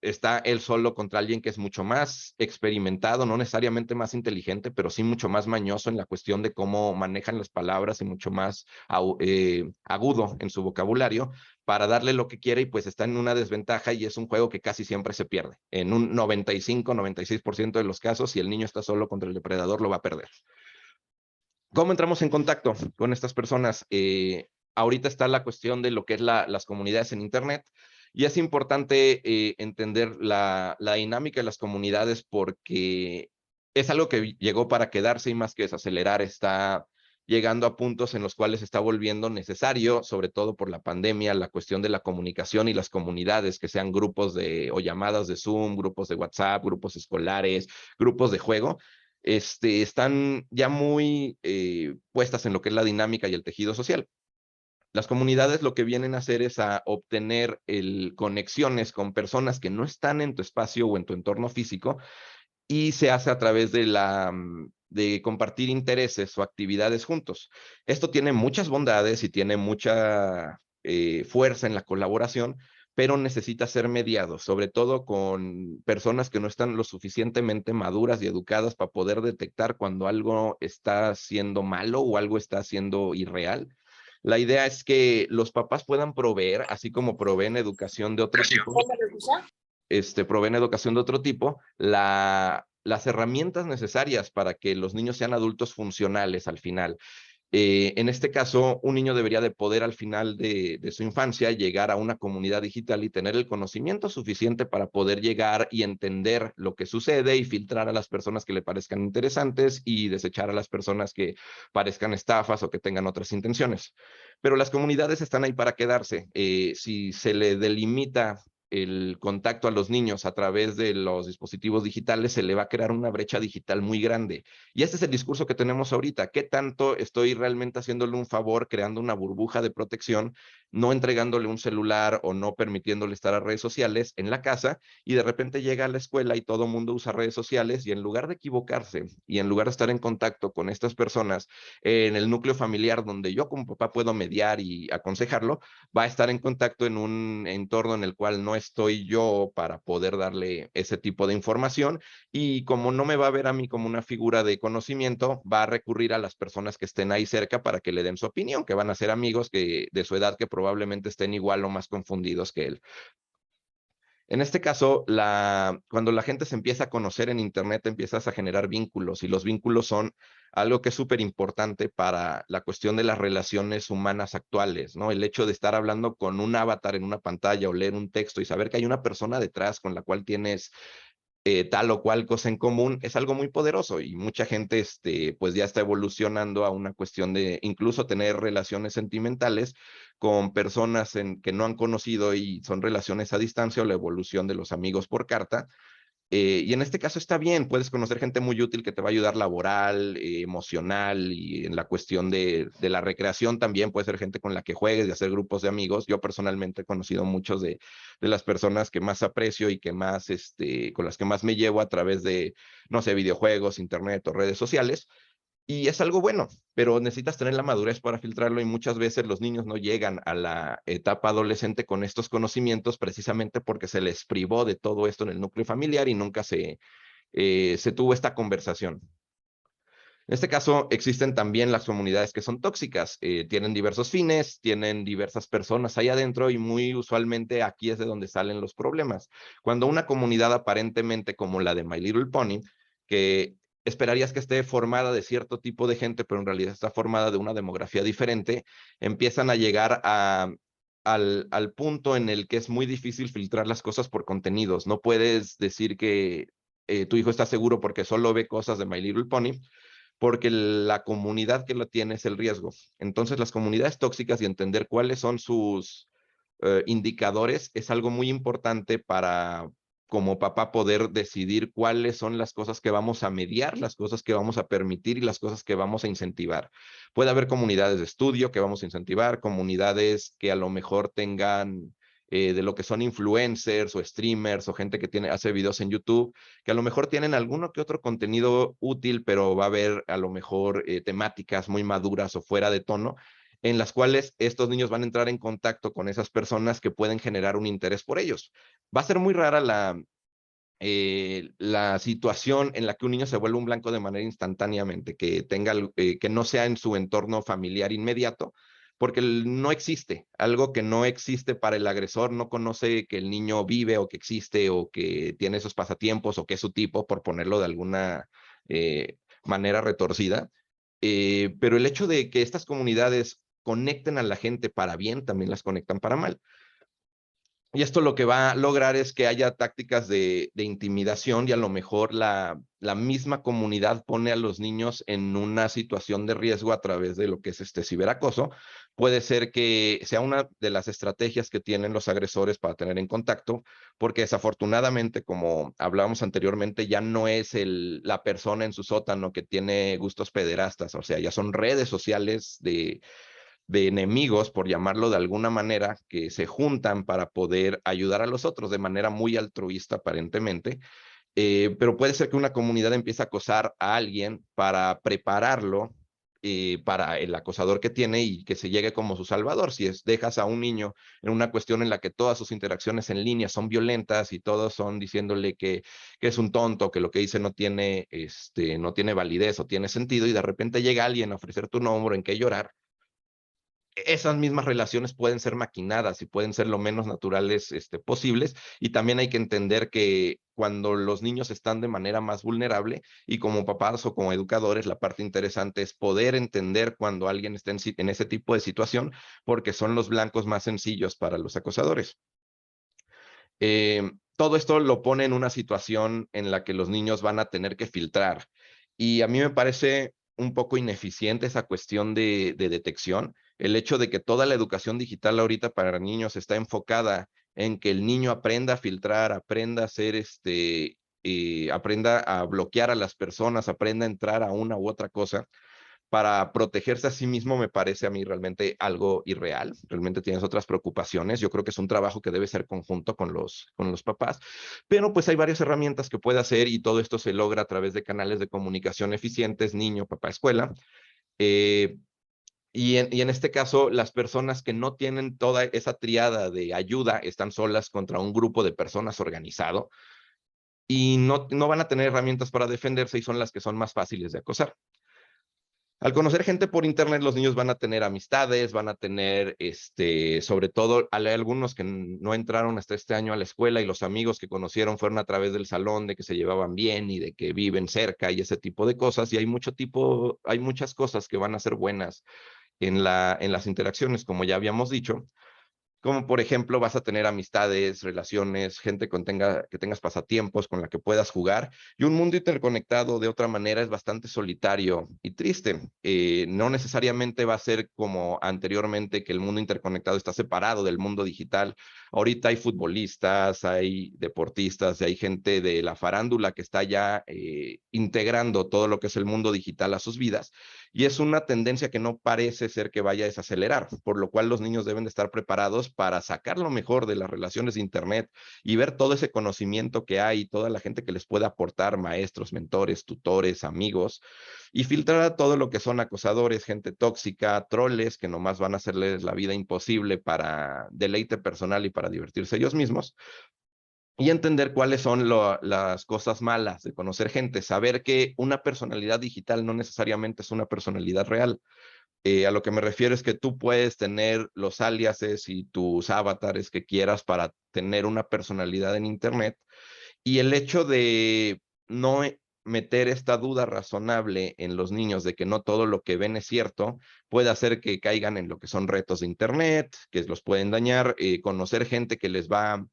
está él solo contra alguien que es mucho más experimentado, no necesariamente más inteligente, pero sí mucho más mañoso en la cuestión de cómo manejan las palabras y mucho más agudo en su vocabulario para darle lo que quiere y pues está en una desventaja y es un juego que casi siempre se pierde. En un 95-96% de los casos, si el niño está solo contra el depredador, lo va a perder. ¿Cómo entramos en contacto con estas personas? Ahorita está la cuestión de lo que es las comunidades en Internet y es importante entender la dinámica de las comunidades porque es algo que llegó para quedarse y más que desacelerar, está llegando a puntos en los cuales se está volviendo necesario, sobre todo por la pandemia, la cuestión de la comunicación y las comunidades, que sean grupos o llamadas de Zoom, grupos de WhatsApp, grupos escolares, grupos de juego, están ya muy puestas en lo que es la dinámica y el tejido social. Las comunidades lo que vienen a hacer es a obtener conexiones con personas que no están en tu espacio o en tu entorno físico y se hace a través de compartir intereses o actividades juntos. Esto tiene muchas bondades y tiene mucha fuerza en la colaboración, pero necesita ser mediado, sobre todo con personas que no están lo suficientemente maduras y educadas para poder detectar cuando algo está siendo malo o algo está siendo irreal. La idea es que los papás puedan proveer, así como proveen educación de otro tipo, proveen educación de otro tipo, las herramientas necesarias para que los niños sean adultos funcionales al final. En este caso, un niño debería de poder al final de su infancia llegar a una comunidad digital y tener el conocimiento suficiente para poder llegar y entender lo que sucede y filtrar a las personas que le parezcan interesantes y desechar a las personas que parezcan estafas o que tengan otras intenciones. Pero las comunidades están ahí para quedarse. Si se le delimita el contacto a los niños a través de los dispositivos digitales, se le va a crear una brecha digital muy grande. Y este es el discurso que tenemos ahorita. ¿Qué tanto estoy realmente haciéndole un favor, creando una burbuja de protección, no entregándole un celular o no permitiéndole estar a redes sociales en la casa y de repente llega a la escuela y todo el mundo usa redes sociales y en lugar de equivocarse y en lugar de estar en contacto con estas personas en el núcleo familiar donde yo como papá puedo mediar y aconsejarlo, va a estar en contacto en un entorno en el cual no estoy yo para poder darle ese tipo de información y como no me va a ver a mí como una figura de conocimiento, va a recurrir a las personas que estén ahí cerca para que le den su opinión, que van a ser amigos de su edad que probablemente estén igual o más confundidos que él. En este caso, cuando la gente se empieza a conocer en Internet, empiezas a generar vínculos y los vínculos son algo que es súper importante para la cuestión de las relaciones humanas actuales, ¿no? El hecho de estar hablando con un avatar en una pantalla o leer un texto y saber que hay una persona detrás con la cual tienes tal o cual cosa en común, es algo muy poderoso y mucha gente pues ya está evolucionando a una cuestión de incluso tener relaciones sentimentales con personas que no han conocido y son relaciones a distancia o la evolución de los amigos por carta. Y en este caso está bien, puedes conocer gente muy útil que te va a ayudar laboral, emocional y en la cuestión de la recreación también puede ser gente con la que juegues y hacer grupos de amigos. Yo personalmente he conocido muchos de las personas que más aprecio y que más, con las que más me llevo a través de, no sé, videojuegos, internet o redes sociales. Y es algo bueno, pero necesitas tener la madurez para filtrarlo y muchas veces los niños no llegan a la etapa adolescente con estos conocimientos precisamente porque se les privó de todo esto en el núcleo familiar y nunca se tuvo esta conversación. En este caso, existen también las comunidades que son tóxicas, tienen diversos fines, tienen diversas personas ahí adentro y muy usualmente aquí es de donde salen los problemas. Cuando una comunidad aparentemente como la de My Little Pony, que esperarías que esté formada de cierto tipo de gente, pero en realidad está formada de una demografía diferente, empiezan a llegar al punto en el que es muy difícil filtrar las cosas por contenidos. No puedes decir que tu hijo está seguro porque solo ve cosas de My Little Pony, porque la comunidad que lo tiene es el riesgo. Entonces, las comunidades tóxicas y entender cuáles son sus indicadores es algo muy importante para, como papá, poder decidir cuáles son las cosas que vamos a mediar, las cosas que vamos a permitir y las cosas que vamos a incentivar. Puede haber comunidades de estudio que vamos a incentivar, comunidades que a lo mejor tengan de lo que son influencers o streamers o gente que hace videos en YouTube, que a lo mejor tienen alguno que otro contenido útil, pero va a haber a lo mejor temáticas muy maduras o fuera de tono, en las cuales estos niños van a entrar en contacto con esas personas que pueden generar un interés por ellos. Va a ser muy rara la situación en la que un niño se vuelve un blanco de manera instantáneamente, que no sea en su entorno familiar inmediato, porque no existe, algo que no existe para el agresor, no conoce que el niño vive o que existe o que tiene esos pasatiempos o que es su tipo, por ponerlo de alguna manera retorcida. Pero el hecho de que estas comunidades conecten a la gente para bien, también las conectan para mal. Y esto lo que va a lograr es que haya tácticas de intimidación y a lo mejor la misma comunidad pone a los niños en una situación de riesgo a través de lo que es este ciberacoso. Puede ser que sea una de las estrategias que tienen los agresores para tener en contacto, porque desafortunadamente, como hablábamos anteriormente, ya no es la persona en su sótano que tiene gustos pederastas, o sea, ya son redes sociales de enemigos, por llamarlo de alguna manera, que se juntan para poder ayudar a los otros de manera muy altruista aparentemente, pero puede ser que una comunidad empiece a acosar a alguien para prepararlo para el acosador que tiene y que se llegue como su salvador. Si dejas a un niño en una cuestión en la que todas sus interacciones en línea son violentas y todos son diciéndole que es un tonto, que lo que dice no tiene validez o tiene sentido, y de repente llega alguien a ofrecerte un hombro en que llorar, esas mismas relaciones pueden ser maquinadas y pueden ser lo menos naturales posibles. Y también hay que entender que cuando los niños están de manera más vulnerable y como papás o como educadores, la parte interesante es poder entender cuando alguien está en ese tipo de situación, porque son los blancos más sencillos para los acosadores. Todo esto lo pone en una situación en la que los niños van a tener que filtrar. Y a mí me parece un poco ineficiente esa cuestión de detección. El hecho de que toda la educación digital ahorita para niños está enfocada en que el niño aprenda a filtrar, aprenda a hacer aprenda a bloquear a las personas, aprenda a entrar a una u otra cosa para protegerse a sí mismo, me parece a mí realmente algo irreal. Realmente tienes otras preocupaciones. Yo creo que es un trabajo que debe ser conjunto con los papás, pero pues hay varias herramientas que puede hacer y todo esto se logra a través de canales de comunicación eficientes, niño, papá, escuela. Eh, y en este caso, las personas que no tienen toda esa triada de ayuda están solas contra un grupo de personas organizado y no van a tener herramientas para defenderse y son las que son más fáciles de acosar. Al conocer gente por internet, los niños van a tener amistades, van a tener, sobre todo, hay algunos que no entraron hasta este año a la escuela y los amigos que conocieron fueron a través del salón, de que se llevaban bien y de que viven cerca y ese tipo de cosas. Y hay muchas cosas que van a ser buenas en las interacciones, como ya habíamos dicho, como por ejemplo vas a tener amistades, relaciones, gente que tengas pasatiempos con la que puedas jugar, y un mundo interconectado de otra manera es bastante solitario y triste. No necesariamente va a ser como anteriormente, que el mundo interconectado está separado del mundo digital. Ahorita hay futbolistas, hay deportistas, hay gente de la farándula que está ya integrando todo lo que es el mundo digital a sus vidas, y es una tendencia que no parece ser que vaya a desacelerar, por lo cual los niños deben de estar preparados para sacar lo mejor de las relaciones de Internet y ver todo ese conocimiento que hay, toda la gente que les puede aportar, maestros, mentores, tutores, amigos, y filtrar a todo lo que son acosadores, gente tóxica, troles, que nomás van a hacerles la vida imposible para deleite personal y para divertirse ellos mismos, y entender cuáles son las cosas malas de conocer gente, saber que una personalidad digital no necesariamente es una personalidad real. A lo que me refiero es que tú puedes tener los aliases y tus avatares que quieras para tener una personalidad en Internet, y el hecho de no meter esta duda razonable en los niños de que no todo lo que ven es cierto, puede hacer que caigan en lo que son retos de Internet, que los pueden dañar, conocer gente que les va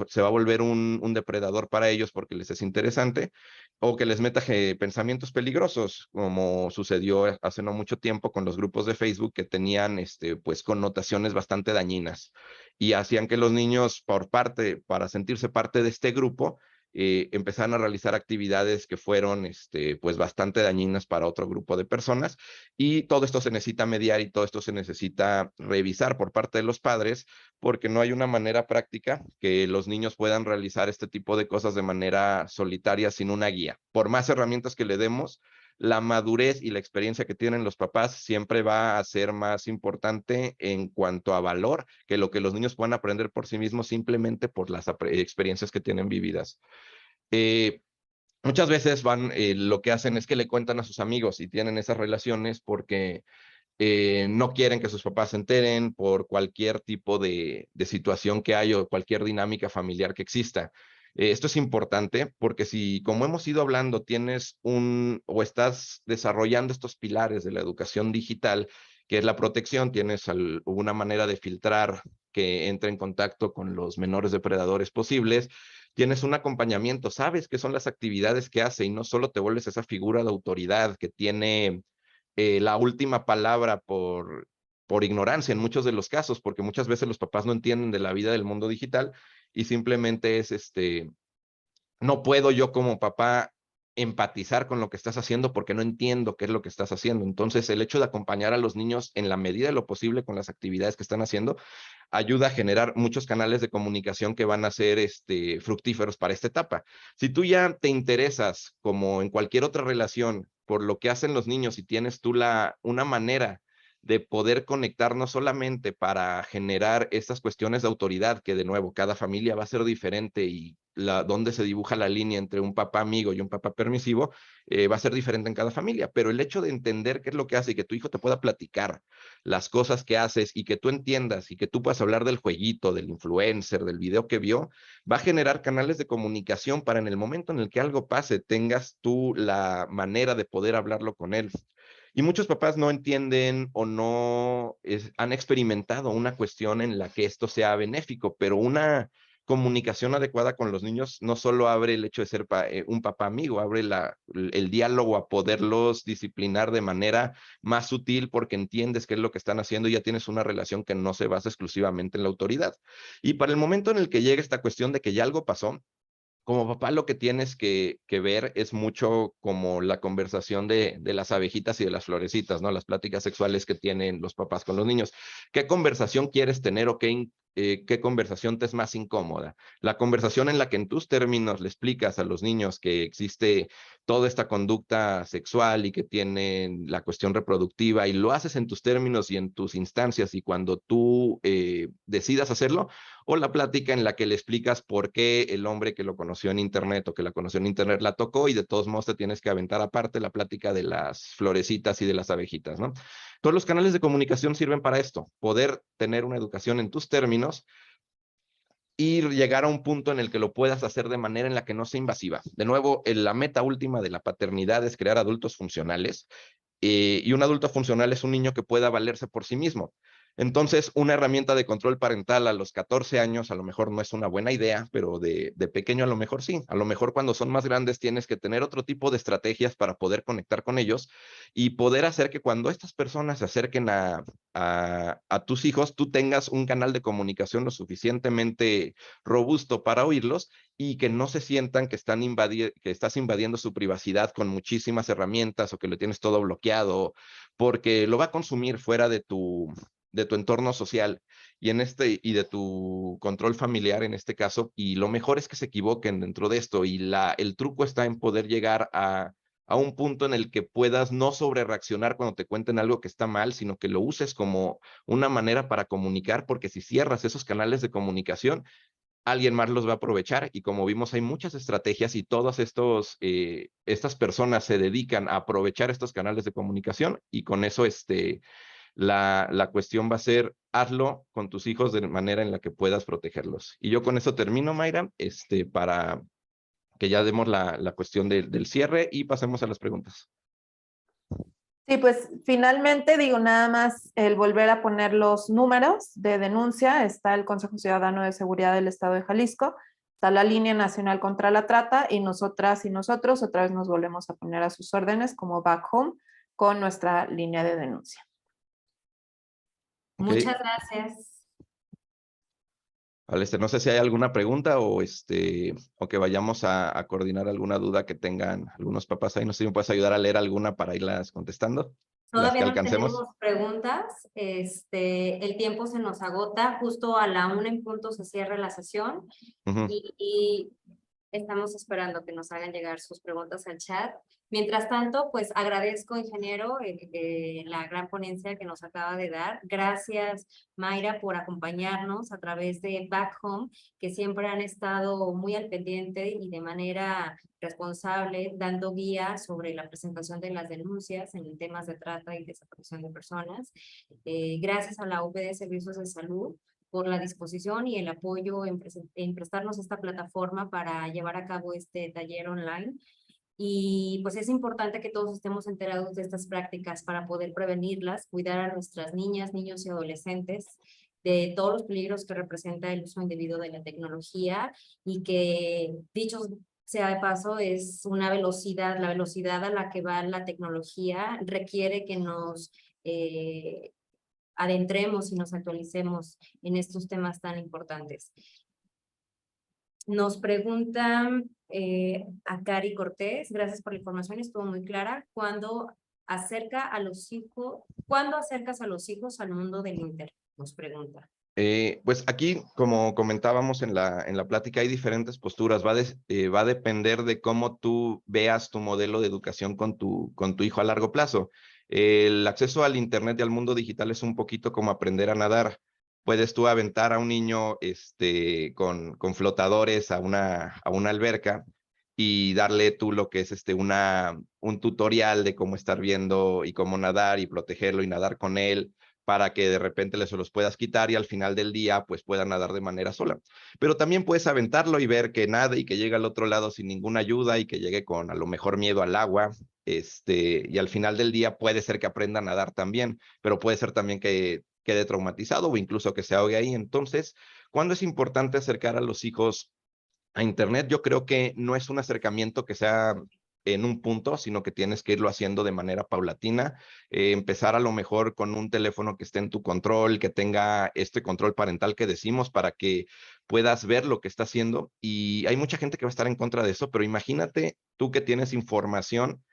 se va a volver un depredador para ellos porque les es interesante, o que les meta pensamientos peligrosos, como sucedió hace no mucho tiempo con los grupos de Facebook que tenían pues connotaciones bastante dañinas, y hacían que los niños, para sentirse parte de este grupo, empezaron a realizar actividades que fueron pues bastante dañinas para otro grupo de personas, y todo esto se necesita mediar y todo esto se necesita revisar por parte de los padres, porque no hay una manera práctica que los niños puedan realizar este tipo de cosas de manera solitaria sin una guía. Por más herramientas que le demos, la madurez y la experiencia que tienen los papás siempre va a ser más importante en cuanto a valor que lo que los niños puedan aprender por sí mismos simplemente por las experiencias que tienen vividas. Eh, Muchas veces lo que hacen es que le cuentan a sus amigos y tienen esas relaciones porque no quieren que sus papás se enteren por cualquier tipo de situación que hay o cualquier dinámica familiar que exista. Esto es importante porque si, como hemos ido hablando, tienes o estás desarrollando estos pilares de la educación digital, que es la protección, tienes una manera de filtrar que entre en contacto con los menores depredadores posibles, tienes un acompañamiento, sabes qué son las actividades que hace y no solo te vuelves esa figura de autoridad que tiene la última palabra por ignorancia en muchos de los casos, porque muchas veces los papás no entienden de la vida del mundo digital y simplemente es no puedo yo como papá empatizar con lo que estás haciendo porque no entiendo qué es lo que estás haciendo. Entonces, el hecho de acompañar a los niños en la medida de lo posible con las actividades que están haciendo ayuda a generar muchos canales de comunicación que van a ser fructíferos para esta etapa. Si tú ya te interesas, como en cualquier otra relación, por lo que hacen los niños y tienes tú una manera de poder conectar no solamente para generar estas cuestiones de autoridad, que de nuevo cada familia va a ser diferente y donde se dibuja la línea entre un papá amigo y un papá permisivo, va a ser diferente en cada familia, pero el hecho de entender qué es lo que hace y que tu hijo te pueda platicar las cosas que haces y que tú entiendas y que tú puedas hablar del jueguito, del influencer, del video que vio, va a generar canales de comunicación para en el momento en el que algo pase, tengas tú la manera de poder hablarlo con él. Y muchos papás no entienden o no han experimentado una cuestión en la que esto sea benéfico, pero una comunicación adecuada con los niños no solo abre el hecho de ser un papá amigo, abre el diálogo a poderlos disciplinar de manera más sutil porque entiendes qué es lo que están haciendo y ya tienes una relación que no se basa exclusivamente en la autoridad. Y para el momento en el que llega esta cuestión de que ya algo pasó, como papá lo que tienes que ver es mucho como la conversación de las abejitas y de las florecitas, ¿no? Las pláticas sexuales que tienen los papás con los niños. ¿Qué conversación quieres tener o qué conversación te es más incómoda? La conversación en la que en tus términos le explicas a los niños que existe toda esta conducta sexual y que tienen la cuestión reproductiva y lo haces en tus términos y en tus instancias y cuando tú decidas hacerlo, o la plática en la que le explicas por qué el hombre que lo conoció en internet o que la conoció en internet la tocó y de todos modos te tienes que aventar aparte la plática de las florecitas y de las abejitas, ¿no? Todos los canales de comunicación sirven para esto, poder tener una educación en tus términos y llegar a un punto en el que lo puedas hacer de manera en la que no sea invasiva. De nuevo, la meta última de la paternidad es crear adultos funcionales, y un adulto funcional es un niño que pueda valerse por sí mismo. Entonces, una herramienta de control parental a los 14 años a lo mejor no es una buena idea, pero de pequeño a lo mejor sí. A lo mejor cuando son más grandes tienes que tener otro tipo de estrategias para poder conectar con ellos y poder hacer que cuando estas personas se acerquen a tus hijos, tú tengas un canal de comunicación lo suficientemente robusto para oírlos y que no se sientan que, que estás invadiendo su privacidad con muchísimas herramientas o que lo tienes todo bloqueado, porque lo va a consumir fuera de tu entorno social y de tu control familiar en este caso, y lo mejor es que se equivoquen dentro de esto, y el truco está en poder llegar a un punto en el que puedas no sobrereaccionar cuando te cuenten algo que está mal, sino que lo uses como una manera para comunicar, porque si cierras esos canales de comunicación, alguien más los va a aprovechar, y como vimos hay muchas estrategias y todas estas personas se dedican a aprovechar estos canales de comunicación, y con eso la cuestión va a ser, hazlo con tus hijos de manera en la que puedas protegerlos. Y yo con eso termino, Mayra, para que ya demos la cuestión del cierre y pasemos a las preguntas. Sí, pues finalmente digo nada más el volver a poner los números de denuncia. Está el Consejo Ciudadano de Seguridad del Estado de Jalisco, está la Línea Nacional contra la Trata, y nosotras y nosotros otra vez nos volvemos a poner a sus órdenes como Back Home con nuestra línea de denuncia. Okay. Muchas gracias. Vale, no sé si hay alguna pregunta o que vayamos a coordinar alguna duda que tengan algunos papás ahí. No sé si me puedes ayudar a leer alguna para irlas contestando. Las que Todavía no alcancemos. tenemos preguntas. El tiempo se nos agota. Justo a la 1 en punto se cierra la sesión. Y estamos esperando que nos hagan llegar sus preguntas al chat. Mientras tanto, pues agradezco, ingeniero, la gran ponencia que nos acaba de dar. Gracias, Mayra, por acompañarnos a través de Back Home, que siempre han estado muy al pendiente y de manera responsable, dando guía sobre la presentación de las denuncias en temas de trata y desaparición de personas. Gracias a la UPD Servicios de Salud por la disposición y el apoyo en prestarnos esta plataforma para llevar a cabo este taller online. Y pues es importante que todos estemos enterados de estas prácticas para poder prevenirlas, cuidar a nuestras niñas, niños y adolescentes de todos los peligros que representa el uso indebido de la tecnología, y que, dicho sea de paso, es una velocidad, la velocidad a la que va la tecnología requiere que nos adentremos y nos actualicemos en estos temas tan importantes. Nos preguntan a Cari Cortés, gracias por la información, estuvo muy clara. ¿Cuándo acercas a los hijos al mundo del Internet? Nos pregunta. Pues aquí, como comentábamos en la plática, hay diferentes posturas. Va a depender de cómo tú veas tu modelo de educación con tu hijo a largo plazo. El acceso al Internet y al mundo digital es un poquito como aprender a nadar. Puedes tú aventar a un niño con flotadores a una alberca y darle tú lo que es un tutorial de cómo estar viendo y cómo nadar y protegerlo y nadar con él, para que de repente se los puedas quitar y al final del día pues pueda nadar de manera sola. Pero también puedes aventarlo y ver que nada y que llegue al otro lado sin ninguna ayuda y que llegue con a lo mejor miedo al agua, y al final del día puede ser que aprenda a nadar también, pero puede ser también que quede traumatizado o incluso que se ahogue ahí. Entonces, ¿cuándo es importante acercar a los hijos a Internet? Yo creo que no es un acercamiento que sea en un punto, sino que tienes que irlo haciendo de manera paulatina. Empezar a lo mejor con un teléfono que esté en tu control, que tenga este control parental que decimos, para que puedas ver lo que está haciendo. Y hay mucha gente que va a estar en contra de eso, pero imagínate tú que tienes información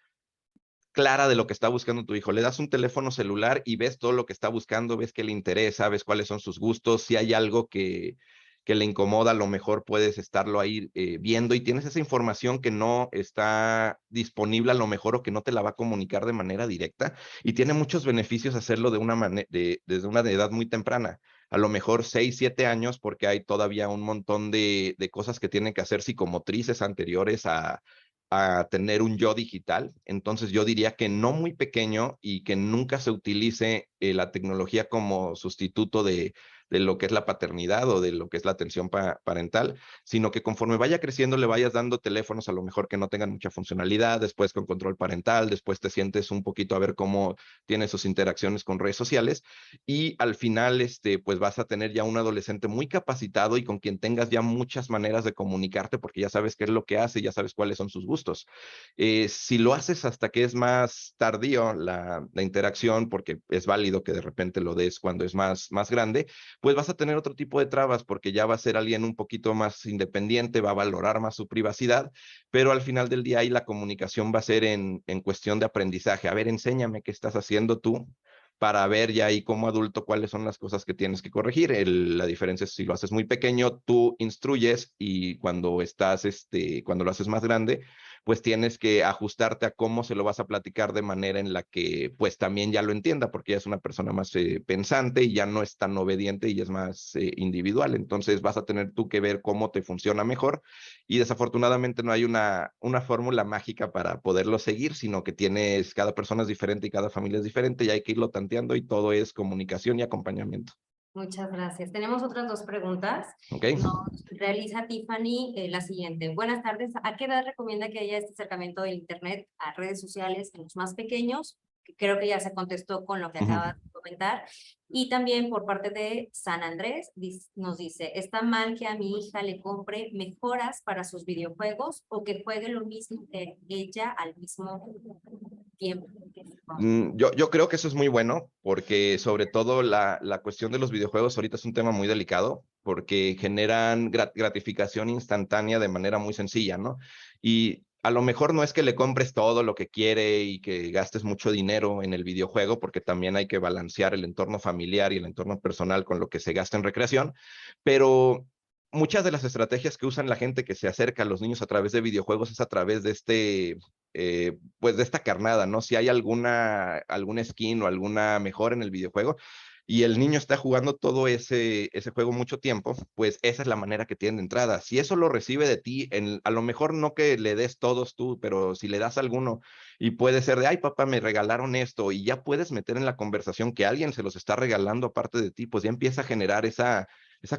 clara de lo que está buscando tu hijo. Le das un teléfono celular y ves todo lo que está buscando, ves qué le interesa, ves cuáles son sus gustos. Si hay algo que le incomoda, a lo mejor puedes estarlo ahí viendo, y tienes esa información que no está disponible a lo mejor, o que no te la va a comunicar de manera directa, y tiene muchos beneficios hacerlo desde una edad muy temprana. A lo mejor 6, 7 años, porque hay todavía un montón de cosas que tienen que hacer psicomotrices anteriores a tener un yo digital. Entonces yo diría que no muy pequeño, y que nunca se utilice la tecnología como sustituto de lo que es la paternidad o de lo que es la atención parental, sino que conforme vaya creciendo le vayas dando teléfonos a lo mejor que no tengan mucha funcionalidad, después con control parental, después te sientes un poquito a ver cómo tiene sus interacciones con redes sociales y al final pues vas a tener ya un adolescente muy capacitado y con quien tengas ya muchas maneras de comunicarte porque ya sabes qué es lo que hace, ya sabes cuáles son sus gustos. Si lo haces hasta que es más tardío la interacción, porque es válido que de repente lo des cuando es más grande, pues vas a tener otro tipo de trabas porque ya va a ser alguien un poquito más independiente, va a valorar más su privacidad, pero al final del día ahí la comunicación va a ser en cuestión de aprendizaje. A ver, enséñame qué estás haciendo tú para ver ya ahí como adulto cuáles son las cosas que tienes que corregir. La diferencia es si lo haces muy pequeño, tú instruyes y cuando cuando lo haces más grande, pues tienes que ajustarte a cómo se lo vas a platicar de manera en la que pues también ya lo entienda, porque ya es una persona más pensante y ya no es tan obediente y es más individual. Entonces vas a tener tú que ver cómo te funciona mejor y desafortunadamente no hay una fórmula mágica para poderlo seguir, sino que cada persona es diferente y cada familia es diferente y hay que irlo tanteando y todo es comunicación y acompañamiento. Muchas gracias. Tenemos otras dos preguntas. ¿Ok? Nos realiza Tiffany la siguiente. Buenas tardes. ¿A qué edad recomienda que haya este acercamiento del Internet a redes sociales en los más pequeños? Que creo que ya se contestó con lo que acaba de comentar. Y también por parte de San Andrés nos dice, ¿está mal que a mi hija le compre mejoras para sus videojuegos o que juegue lo mismo que ella al mismo tiempo? Yo creo que eso es muy bueno, porque sobre todo la cuestión de los videojuegos ahorita es un tema muy delicado, porque generan gratificación instantánea de manera muy sencilla, ¿no? Y a lo mejor no es que le compres todo lo que quiere y que gastes mucho dinero en el videojuego, porque también hay que balancear el entorno familiar y el entorno personal con lo que se gasta en recreación, pero muchas de las estrategias que usan la gente que se acerca a los niños a través de videojuegos es a través de pues de esta carnada, ¿no? Si hay alguna skin o alguna mejora en el videojuego y el niño está jugando todo ese juego mucho tiempo, pues esa es la manera que tiene de entrada. Si eso lo recibe de ti, a lo mejor no que le des todos tú, pero si le das alguno y puede ser de, ay papá, me regalaron esto y ya puedes meter en la conversación que alguien se los está regalando aparte de ti, pues ya empieza a generar esa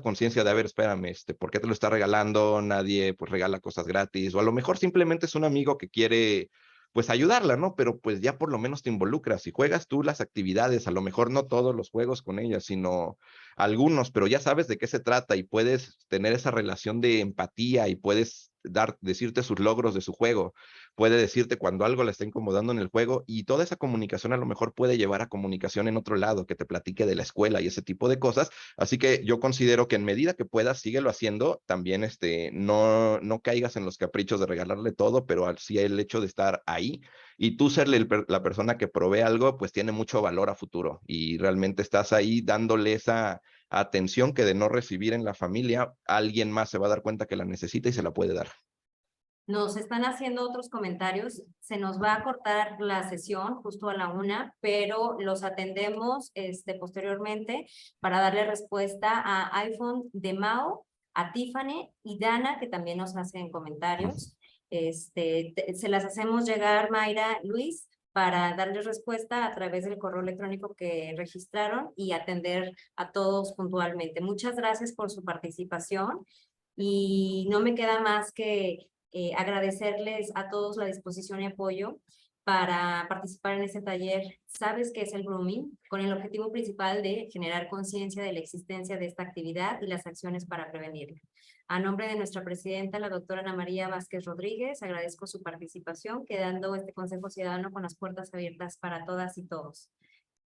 conciencia de, a ver, espérame, ¿por qué te lo está regalando? Nadie pues regala cosas gratis, o a lo mejor simplemente es un amigo que quiere pues ayudarla, ¿no? Pero pues ya por lo menos te involucras y juegas tú las actividades, a lo mejor no todos los juegos con ella, sino algunos, pero ya sabes de qué se trata y puedes tener esa relación de empatía y puedes decirte sus logros de su juego, puede decirte cuando algo le está incomodando en el juego y toda esa comunicación a lo mejor puede llevar a comunicación en otro lado, que te platique de la escuela y ese tipo de cosas. Así que yo considero que en medida que puedas, síguelo haciendo. También no caigas en los caprichos de regalarle todo, pero sí el hecho de estar ahí y tú serle la persona que provee algo, pues tiene mucho valor a futuro y realmente estás ahí dándole esa atención que de no recibir en la familia, alguien más se va a dar cuenta que la necesita y se la puede dar. Nos están haciendo otros comentarios. Se nos va a cortar la sesión justo a la 1, pero los atendemos posteriormente para darle respuesta a iPhone de Mao, a Tiffany y Dana, que también nos hacen comentarios. Se las hacemos llegar, Mayra, Luis, para darles respuesta a través del correo electrónico que registraron y atender a todos puntualmente. Muchas gracias por su participación y no me queda más que agradecerles a todos la disposición y apoyo para participar en este taller. ¿Sabes qué es el grooming? Con el objetivo principal de generar conciencia de la existencia de esta actividad y las acciones para prevenirla. A nombre de nuestra presidenta, la doctora Ana María Vázquez Rodríguez, agradezco su participación, quedando este Consejo Ciudadano con las puertas abiertas para todas y todos.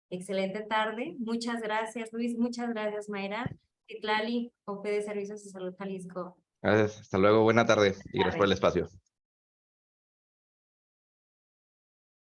Excelente tarde. Muchas gracias, Luis. Muchas gracias, Mayra. Citlali, OP de Servicios de Salud Jalisco. Gracias, hasta luego, buena tarde y gracias por el espacio.